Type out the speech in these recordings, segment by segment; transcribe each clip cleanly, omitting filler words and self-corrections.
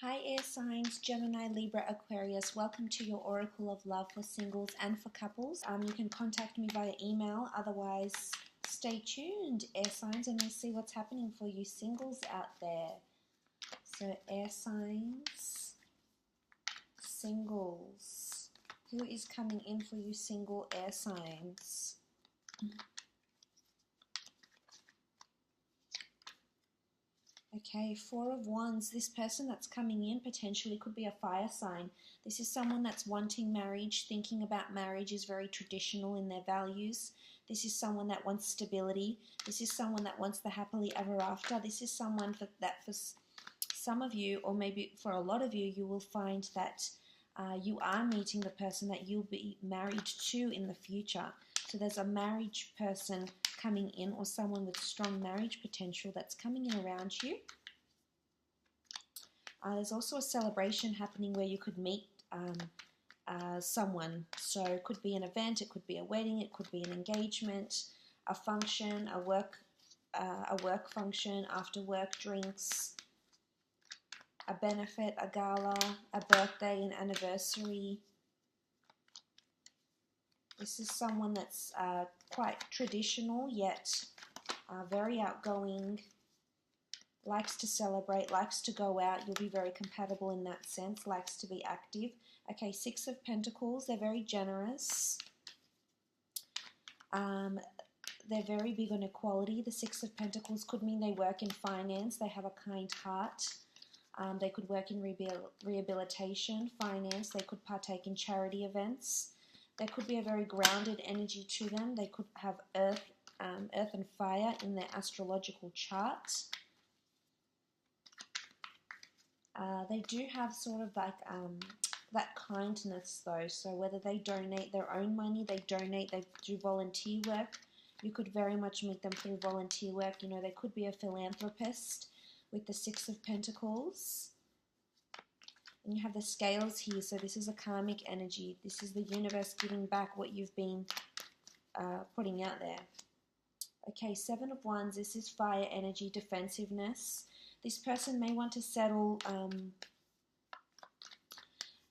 Hi air signs, Gemini, Libra, Aquarius. Welcome to your Oracle of Love for singles and for couples. You can contact me via email. Otherwise, stay tuned, air signs, and we'll see what's happening for you singles out there. So air signs, singles. Who is coming in for you single air signs? Okay, Four of Wands. This person that's coming in potentially could be a fire sign. This is someone that's wanting marriage, thinking about marriage, is very traditional in their values. This is someone that wants stability. This is someone that wants the happily ever after. This is someone that for some of you, or maybe for a lot of you, you will find that you are meeting the person that you'll be married to in the future. So there's a marriage person coming in, or someone with strong marriage potential that's coming in around you. There's also a celebration happening where you could meet someone. So it could be an event, it could be a wedding, it could be an engagement, a function, a work function, after work drinks, a benefit, a gala, a birthday, an anniversary. This is someone that's quite traditional, yet very outgoing, likes to celebrate, likes to go out. You'll be very compatible in that sense, likes to be active. Okay, Six of Pentacles. They're very generous. They're very big on equality. The Six of Pentacles could mean they work in finance. They have a kind heart. They could work in rehabilitation, finance. They could partake in charity events. There could be a very grounded energy to them. They could have earth and fire in their astrological chart. They do have sort of like that kindness though. So whether they donate their own money, they do volunteer work. You could very much meet them through volunteer work. You know, they could be a philanthropist with the Six of Pentacles. And you have the scales here, so this is a karmic energy. This is the universe giving back what you've been putting out there. Okay, Seven of Wands. This is fire energy, defensiveness. This person may want to settle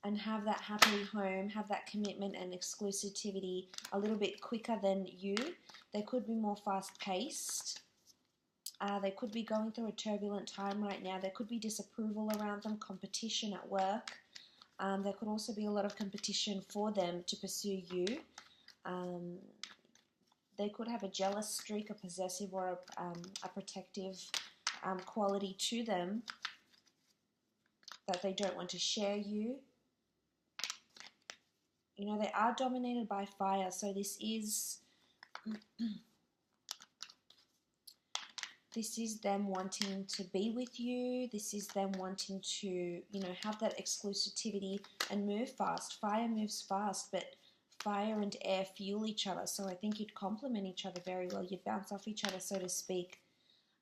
and have that happy home, have that commitment and exclusivity a little bit quicker than you. They could be more fast-paced. They could be going through a turbulent time right now. There could be disapproval around them, competition at work. There could also be a lot of competition for them to pursue you. They could have a jealous streak, a possessive, or a protective quality to them that they don't want to share you. You know, they are dominated by fire, so this is... This is them wanting to be with you. This is them wanting to, you know, have that exclusivity and move fast. Fire moves fast, but fire and air fuel each other. So I think you'd complement each other very well. You'd bounce off each other, so to speak.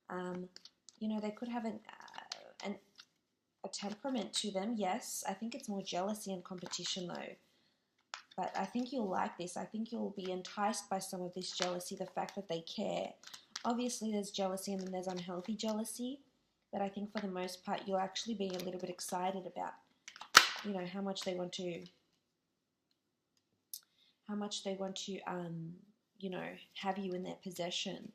You know, they could have a temperament to them, yes. I think it's more jealousy and competition, though. But I think you'll like this. I think you'll be enticed by some of this jealousy, the fact that they care. Obviously, there's jealousy and then there's unhealthy jealousy, but I think for the most part, you'll actually be a little bit excited about, you know, how much they want to, you know, have you in their possession.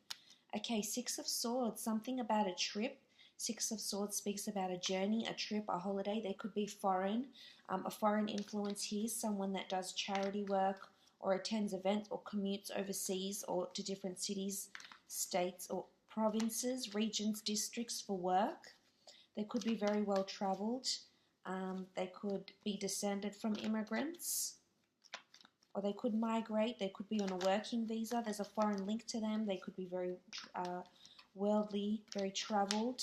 Okay, Six of Swords, something about a trip. Six of Swords speaks about a journey, a trip, a holiday. They could be foreign, a foreign influence here, someone that does charity work or attends events or commutes overseas or to different cities, states or provinces, regions, districts for work. They could be very well travelled. They could be descended from immigrants, or they could migrate. They could be on a working visa. There's a foreign link to them. They could be very worldly, very travelled.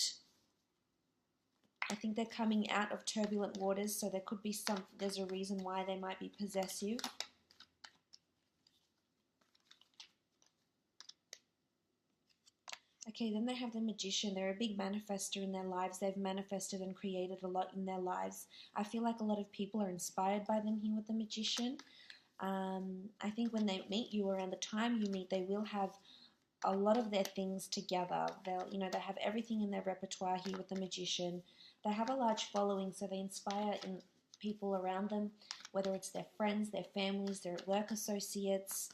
I think they're coming out of turbulent waters, so there could be there's a reason why they might be possessive. Okay, then they have the Magician. They're a big manifester in their lives. They've manifested and created a lot in their lives. I feel like a lot of people are inspired by them here with the Magician. I think when they meet you, around the time you meet, they will have a lot of their things together. They'll, you know, they have everything in their repertoire here with the Magician. They have a large following, so they inspire in people around them, whether it's their friends, their families, their work associates,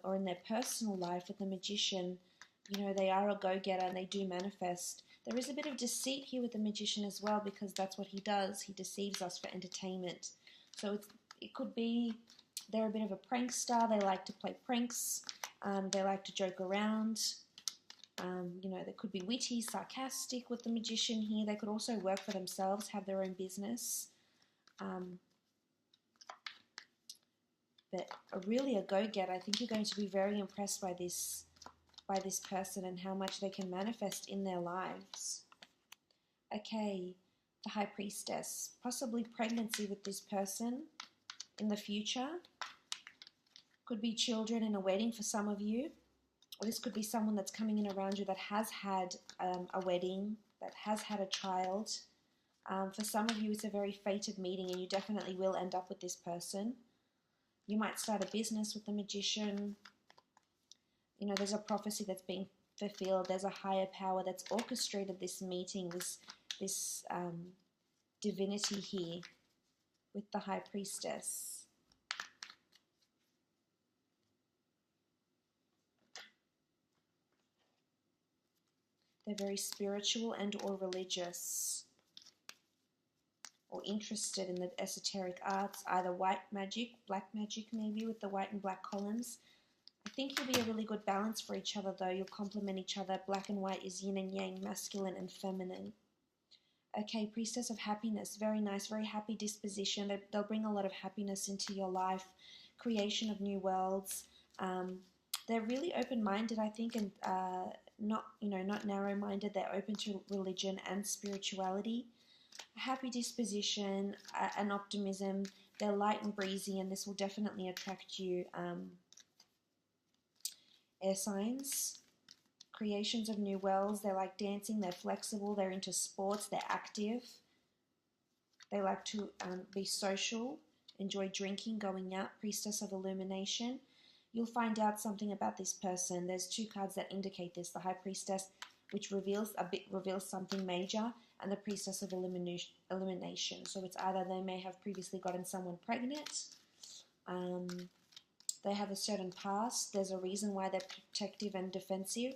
or in their personal life. With the Magician, you know, they are a go-getter and they do manifest. There is a bit of deceit here with the Magician as well, because that's what he does. He deceives us for entertainment. So it could be they're a bit of a prankster. They like to play pranks. They like to joke around. You know, they could be witty, sarcastic with the Magician here. They could also work for themselves, have their own business. But really a go-getter. I think you're going to be very impressed by this person and how much they can manifest in their lives. Okay, the High Priestess. Possibly pregnancy with this person in the future. Could be children in a wedding for some of you. Or this could be someone that's coming in around you that has had a wedding, that has had a child. For some of you, it's a very fated meeting, and you definitely will end up with this person. You might start a business with the Magician. You know, there's a prophecy that's being fulfilled. There's a higher power that's orchestrated this meeting, this divinity here with the High Priestess. They're very spiritual and or religious, or interested in the esoteric arts, either white magic, black magic maybe, with the white and black columns. I think you'll be a really good balance for each other though. You'll complement each other. Black and white is yin and yang, masculine and feminine. Okay, Priestess of Happiness. Very nice, very happy disposition. They'll bring a lot of happiness into your life. Creation of new worlds. They're really open-minded, I think, and not narrow-minded. They're open to religion and spirituality. A happy disposition, an optimism. They're light and breezy, and this will definitely attract you. Air signs. Creations of new worlds. They like dancing. They're flexible. They're into sports. They're active. They like to be social, enjoy drinking, going out. Priestess of Illumination. You'll find out something about this person. There's two cards that indicate this. The High Priestess, which reveals something major, and the Priestess of Elimination. So it's either they may have previously gotten someone pregnant, they have a certain past, there's a reason why they're protective and defensive.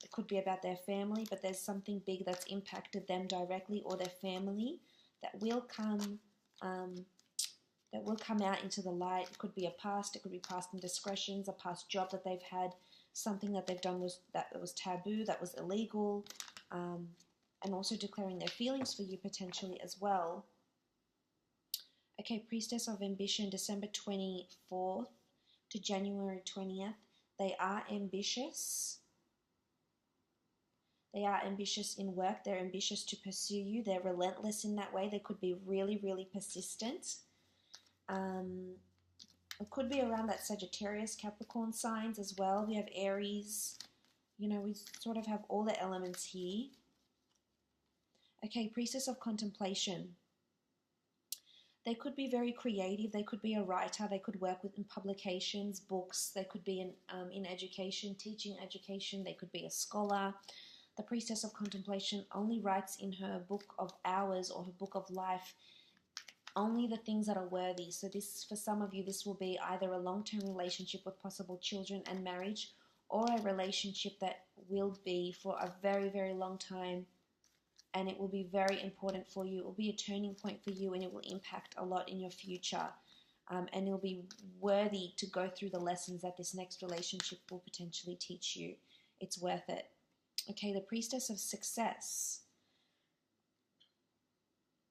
It could be about their family, but there's something big that's impacted them directly or their family that will come out into the light. It could be a past, it could be past indiscretions, a past job that they've had, something that they've done that was taboo, that was illegal, and also declaring their feelings for you potentially as well. Okay, Priestess of Ambition, December 24th to January 20th. They are ambitious. They are ambitious in work. They're ambitious to pursue you. They're relentless in that way. They could be really, really persistent. It could be around that Sagittarius, Capricorn signs as well. We have Aries. You know, we sort of have all the elements here. Okay, Priestess of Contemplation. They could be very creative. They could be a writer. They could work in publications, books. They could be in education, teaching education. They could be a scholar. The Priestess of Contemplation only writes in her book of hours or her book of life only the things that are worthy. So this, for some of you, this will be either a long-term relationship with possible children and marriage, or a relationship that will be for a very, very long time, and it will be very important for you. It will be a turning point for you, and it will impact a lot in your future. And it'll be worthy to go through the lessons that this next relationship will potentially teach you. It's worth it. Okay, the Priestess of Success.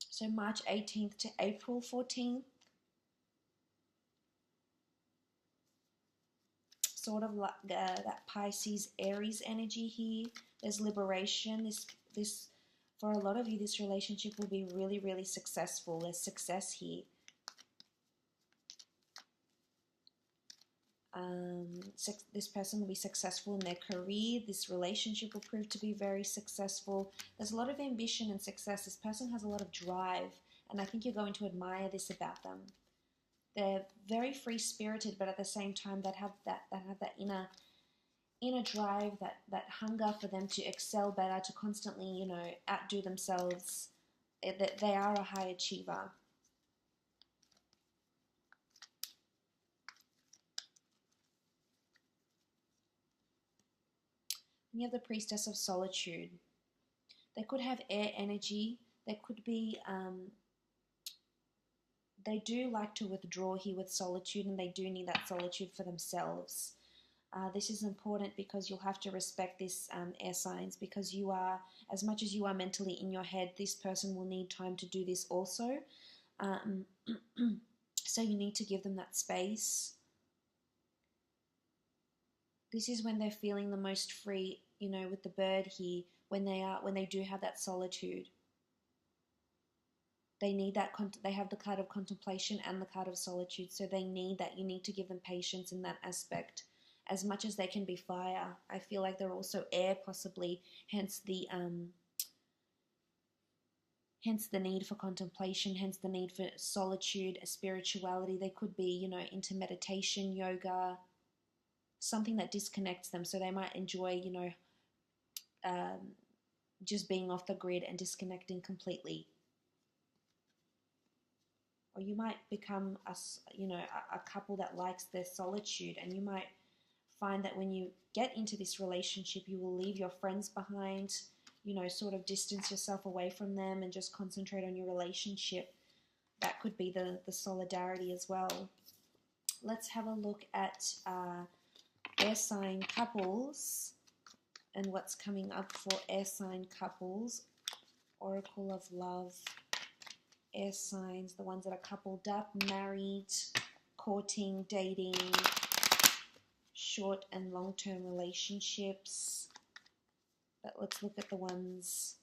So March 18th to April 14th. Sort of like that Pisces, Aries energy here. There's liberation. This for a lot of you, this relationship will be really, really successful. There's success here. This person will be successful in their career. This relationship will prove to be very successful. There's a lot of ambition and success. This person has a lot of drive, and I think you're going to admire this about them. They're very free-spirited, but at the same time, that have that inner drive, that hunger for them to excel better, to constantly, outdo themselves. that they are a high achiever. You have the Priestess of Solitude. They could have air energy. They could be, they do like to withdraw here with solitude, and they do need that solitude for themselves. This is important because you'll have to respect this, air signs, because you are, as much as you are mentally in your head, this person will need time to do this also. So you need to give them that space. This is when they're feeling the most free, you know, with the bird here, when they do have that solitude. They need that, they have the card of contemplation and the card of solitude, so they need that. You need to give them patience in that aspect. As much as they can be fire, I feel like they're also air, possibly, hence the need for contemplation, hence the need for solitude, spirituality. They could be, you know, into meditation, yoga, something that disconnects them, so they might enjoy, you know, just being off the grid and disconnecting completely. Or you might become a couple that likes their solitude, and you might find that when you get into this relationship, you will leave your friends behind, you know, sort of distance yourself away from them and just concentrate on your relationship. That could be the solidarity as well. Let's have a look at air sign couples and what's coming up for air sign couples. Oracle of Love. Air signs, the ones that are coupled up, married, courting, dating, short and long-term relationships. But let's look at the ones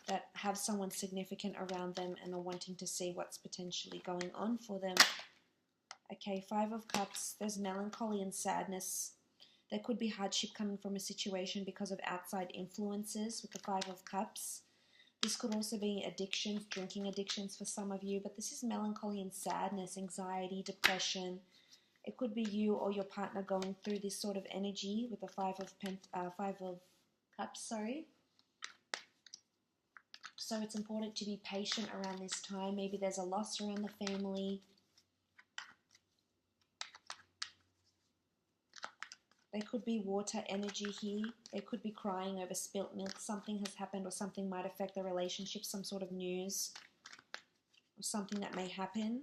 that have someone significant around them and are wanting to see what's potentially going on for them. Okay, Five of Cups. There's melancholy and sadness. There could be hardship coming from a situation because of outside influences with the Five of Cups. This could also be addictions, drinking addictions for some of you, but this is melancholy and sadness, anxiety, depression. It could be you or your partner going through this sort of energy with the Five of Cups, sorry. So it's important to be patient around this time. Maybe there's a loss around the family. There could be water energy here. They could be crying over spilt milk. Something has happened, or something might affect the relationship, some sort of news or something that may happen.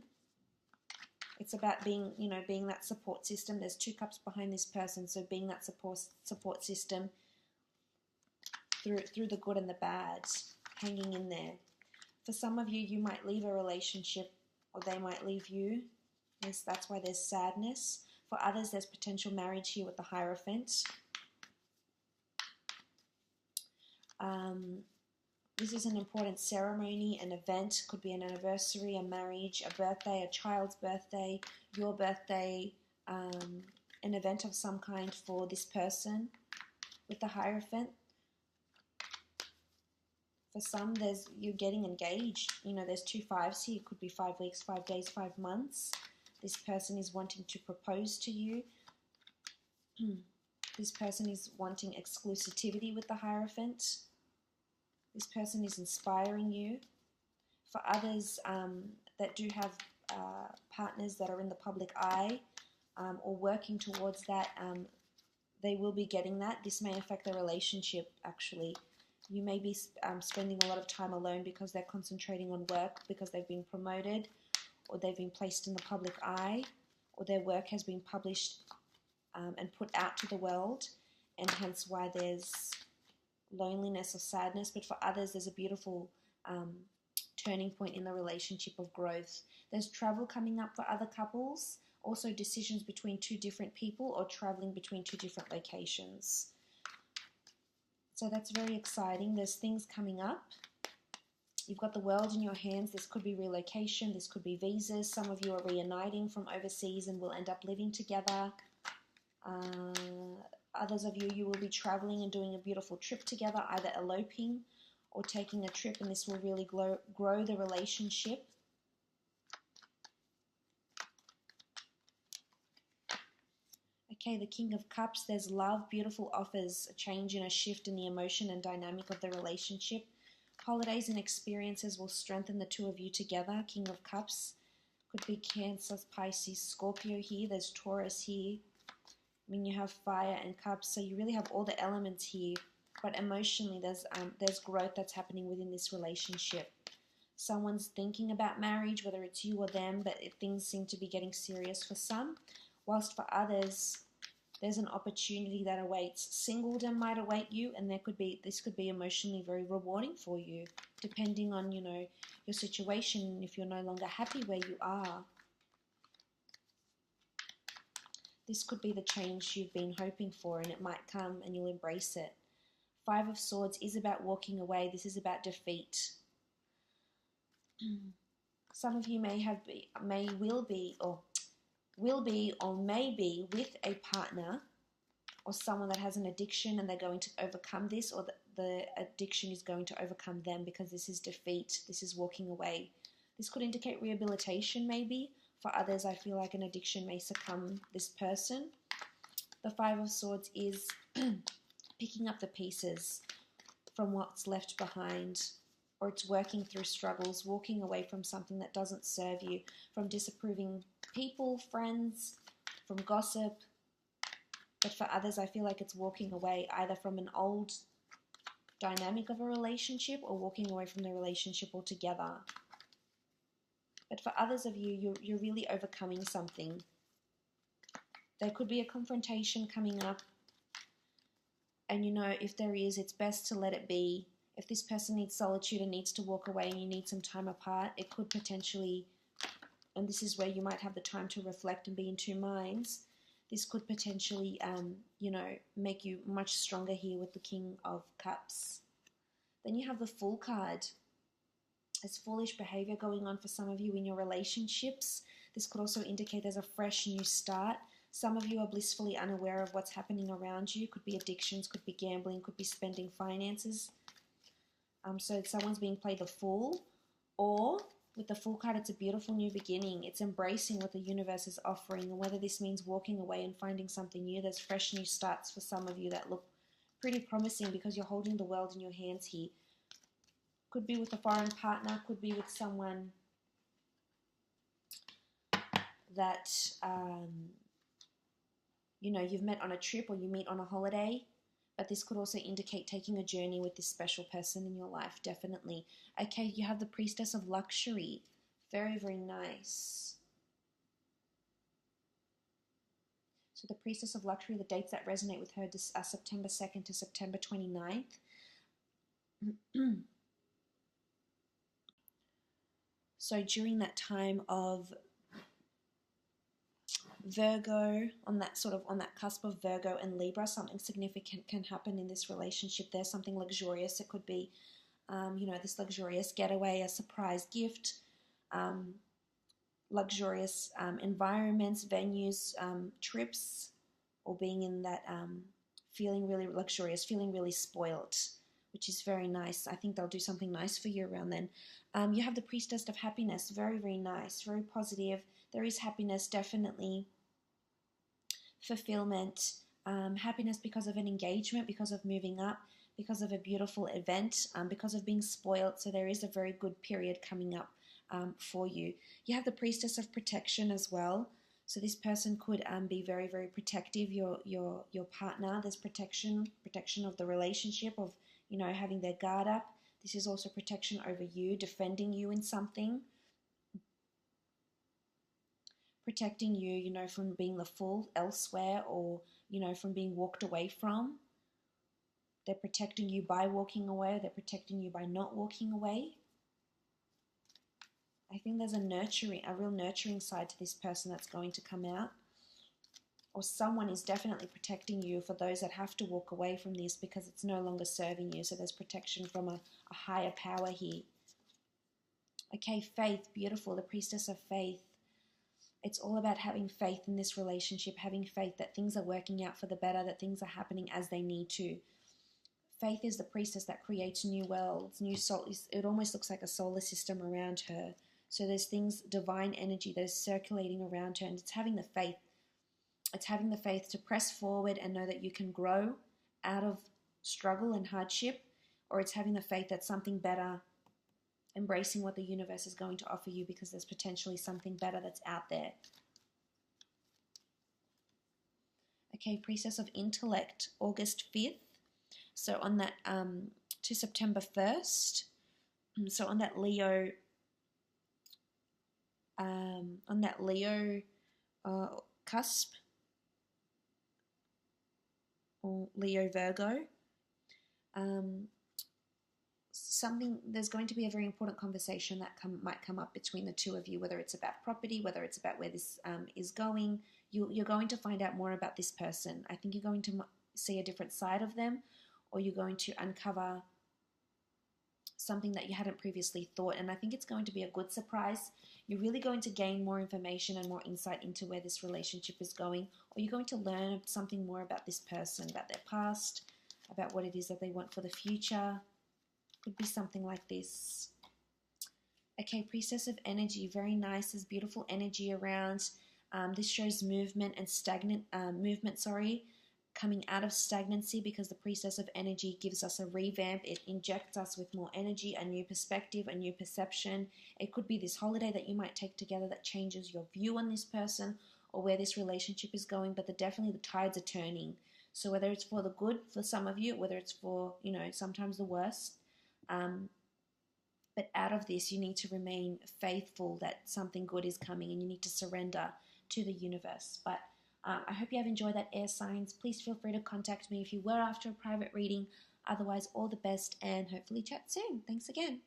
It's about being, you know, being that support system. There's two cups behind this person, so being that support system through the good and the bad, hanging in there. For some of you, you might leave a relationship, or they might leave you. Yes, that's why there's sadness. For others, there's potential marriage here with the Hierophant. This is an important ceremony, an event. Could be an anniversary, a marriage, a birthday, a child's birthday, your birthday, an event of some kind for this person with the Hierophant. For some, you're getting engaged. You know, there's two fives here. It could be 5 weeks, 5 days, 5 months. This person is wanting to propose to you. This person is wanting exclusivity with the Hierophant. This person is inspiring you. For others that do have partners that are in the public eye or working towards that, they will be getting that. This may affect their relationship, actually. You may be spending a lot of time alone because they're concentrating on work, because they've been promoted, or they've been placed in the public eye, or their work has been published and put out to the world, and hence why there's loneliness or sadness. But for others, there's a beautiful turning point in the relationship of growth. There's travel coming up for other couples, also decisions between two different people, or traveling between two different locations. So that's very exciting. There's things coming up. You've got the world in your hands. This could be relocation. This could be visas. Some of you are reuniting from overseas and will end up living together. Others of you will be traveling and doing a beautiful trip together, either eloping or taking a trip, and this will really grow the relationship. Okay, the King of Cups, there's love, beautiful offers, a change and a shift in the emotion and dynamic of the relationship. Holidays and experiences will strengthen the two of you together. King of Cups. Could be Cancer, Pisces, Scorpio here. There's Taurus here. I mean, you have fire and cups, so you really have all the elements here. But emotionally, there's growth that's happening within this relationship. Someone's thinking about marriage, whether it's you or them, but things seem to be getting serious for some. Whilst for others, there's an opportunity that awaits. Singledom might await you, and this could be emotionally very rewarding for you, depending on, you know, your situation, if you're no longer happy where you are. This could be the change you've been hoping for, and it might come and you'll embrace it. Five of Swords is about walking away. This is about defeat. Some of you will be or may be with a partner or someone that has an addiction, and they're going to overcome this, or the addiction is going to overcome them, because this is defeat. This is walking away. This could indicate rehabilitation maybe. For others, I feel like an addiction may succumb this person. The Five of Swords is picking up the pieces from what's left behind, or it's working through struggles, walking away from something that doesn't serve you, from disapproving people, friends, from gossip. But for others, I feel like it's walking away either from an old dynamic of a relationship or walking away from the relationship altogether. But for others of you, you're really overcoming something. There could be a confrontation coming up. And you know, if there is, it's best to let it be. If this person needs solitude and needs to walk away and you need some time apart, it could potentially, and this is where you might have the time to reflect and be in two minds, this could potentially, you know, make you much stronger here with the King of Cups. Then you have the Fool card. There's foolish behavior going on for some of you in your relationships. This could also indicate there's a fresh new start. Some of you are blissfully unaware of what's happening around you. Could be addictions, could be gambling, could be spending finances. So someone's being played the fool. Or with the Fool card, it's a beautiful new beginning. It's embracing what the universe is offering. And whether this means walking away and finding something new, there's fresh new starts for some of you that look pretty promising, because you're holding the world in your hands here. Could be with a foreign partner, could be with someone that, you know, you've met on a trip or you meet on a holiday. But this could also indicate taking a journey with this special person in your life, definitely. Okay, you have the Priestess of Luxury. Very, very nice. So the Priestess of Luxury, the dates that resonate with her are September 2nd to September 29th. So during that time of Virgo, on that cusp of Virgo and Libra, something significant can happen in this relationship. There's something luxurious. It could be, you know, this luxurious getaway, a surprise gift, luxurious environments, venues, trips, or being in that feeling really luxurious, feeling really spoilt, which is very nice. I think they'll do something nice for you around then. You have the Priestess of Happiness. Very, very nice, very positive. There is happiness, definitely. Fulfillment. Happiness because of an engagement, because of moving up, because of a beautiful event, because of being spoiled. So there is a very good period coming up for you. You have the Priestess of Protection as well. So this person could be very, very protective. Your partner. There's protection of the relationship, of, you know, having their guard up. This is also protection over you, defending you in something. Protecting you, you know, from being the fool elsewhere, or, you know, from being walked away from. They're protecting you by walking away. They're protecting you by not walking away. I think there's a real nurturing side to this person that's going to come out. Or someone is definitely protecting you for those that have to walk away from this because it's no longer serving you. So there's protection from a higher power here. Okay, faith, beautiful, the Priestess of Faith. It's all about having faith in this relationship, having faith that things are working out for the better, that things are happening as they need to. Faith is the priestess that creates new worlds, new soul. It almost looks like a solar system around her. So there's things, divine energy that is circulating around her, and it's having the faith. It's having the faith to press forward and know that you can grow out of struggle and hardship, or it's having the faith that something better, embracing what the universe is going to offer you, because there's potentially something better that's out there. Okay, Priestess of Intellect, August 5th. So on that, to September 1st. So on that Leo, cusp, or Leo Virgo, there's going to be a very important conversation that might come up between the two of you, whether it's about property, whether it's about where this is going. You're going to find out more about this person. I think you're going to see a different side of them, or you're going to uncover something that you hadn't previously thought, and I think it's going to be a good surprise. You're really going to gain more information and more insight into where this relationship is going, or you're going to learn something more about this person, about their past, about what it is that they want for the future. Could be something like this. Okay, Priestess of Energy, very nice. There's beautiful energy around. This shows movement and coming out of stagnancy, because the Priestess of Energy gives us a revamp. It injects us with more energy, a new perspective, a new perception. It could be this holiday that you might take together that changes your view on this person or where this relationship is going, but definitely the tides are turning. So whether it's for the good for some of you, whether it's for, sometimes the worst, but out of this, you need to remain faithful that something good is coming, and you need to surrender to the universe. But I hope you have enjoyed that, air signs. Please feel free to contact me if you were after a private reading. Otherwise, all the best, and hopefully chat soon. Thanks again.